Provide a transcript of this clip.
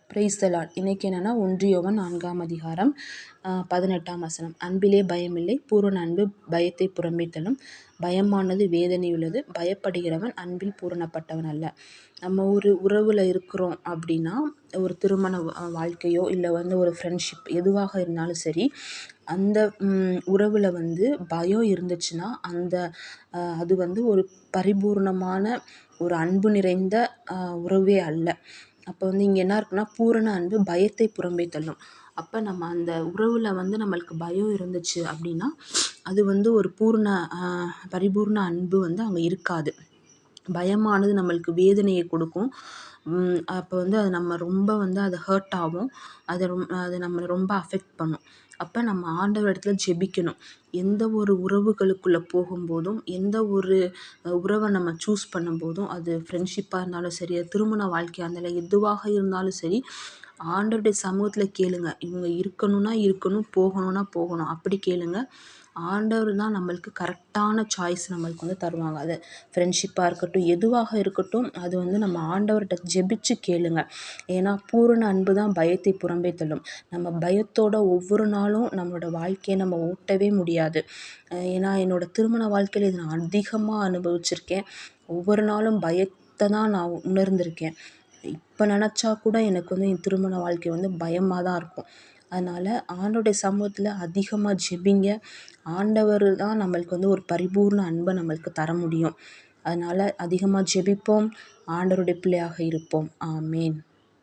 Praise the Lord. இன்னைக்கு என்னன்னா 1 யோவான் 4ஆம் அதிகாரம் 18ஆம் வசனம். அன்பிலே பயமில்லை, பூரண அன்பு பயத்தை புறம்பே தள்ளும். பயமானது வேதனையுள்ளது, பயப்படுகிறவன் அன்பில் பூரணப்பட்டவன் அல்ல. நம்ம ஒரு உறவில் இருக்கிறோம் அப்படின்னா, ஒரு திருமண வாழ்க்கையோ இல்லை ஒரு ஃப்ரெண்ட்ஷிப் எதுவாக இருந்தாலும் சரி, அந்த உறவில் பயம் இருந்துச்சுன்னா அது ஒரு பரிபூர்ணமான ஒரு அன்பு நிறைந்த உறவே அல்ல. அப்போ இங்கே என்ன இருக்குன்னா, பூரண அன்பு பயத்தை புறம்பே தள்ளும். அப்போ நம்ம அந்த உறவில் நம்மளுக்கு பயம் இருந்துச்சு அப்படின்னா, அது ஒரு பரிபூர்ண அன்பு அங்கே இருக்காது. பயமானது நம்மளுக்கு வேதனையை கொடுக்கும். அப்போ அது நம்ம ரொம்ப அது ஹர்ட் ஆகும். அது நம்மளை ரொம்ப அஃபெக்ட் பண்ணும். அப்போ நம்ம ஆண்டவர் இடத்துல ஜெபிக்கணும். எந்த ஒரு உறவுகளுக்குள்ளே போகும்போதும், எந்த ஒரு உறவை நம்ம சூஸ் பண்ணும்போதும், அது ஃப்ரெண்ட்ஷிப்பாக இருந்தாலும் சரி, திருமண வாழ்க்கையாக இருந்தாலும் எதுவாக இருந்தாலும் சரி, ஆண்டவருடைய சமூகத்தில் கேளுங்க. இவங்க இருக்கணும்னா இருக்கணும், போகணும்னா போகணும், அப்படி கேளுங்க. ஆண்டவர் தான் நம்மளுக்கு கரெக்டான சாய்ஸ் நம்மளுக்கு தருவாங்க. அது ஃப்ரெண்ட்ஷிப்பாக இருக்கட்டும், எதுவாக இருக்கட்டும், அது நம்ம ஆண்டவர்கிட்ட ஜெபிச்சு கேளுங்க. ஏன்னா பூரண அன்பு தான் பயத்தை புறம்பே தள்ளும். நம்ம பயத்தோட ஒவ்வொரு நாளும் நம்மளோட வாழ்க்கையை நம்ம ஓட்டவே முடியாது. ஏன்னா என்னோட திருமண வாழ்க்கையில் இதை நான் அதிகமாக அனுபவிச்சிருக்கேன். ஒவ்வொரு நாளும் பயத்தை தான் நான் உணர்ந்திருக்கேன். இப்போ நினச்சா கூட எனக்கு என் திருமண வாழ்க்கை பயமாக தான் இருக்கும். அதனால் ஆண்டவருடைய சமூகத்தில் அதிகமாக ஜெபிங்க. ஆண்டவர் தான் நம்மளுக்கு ஒரு பரிபூர்ண அன்பை நம்மளுக்கு தர முடியும். அதனால் அதிகமாக ஜெபிப்போம். ஆண்டவருடைய பிள்ளையாக இருப்போம். ஆமேன்.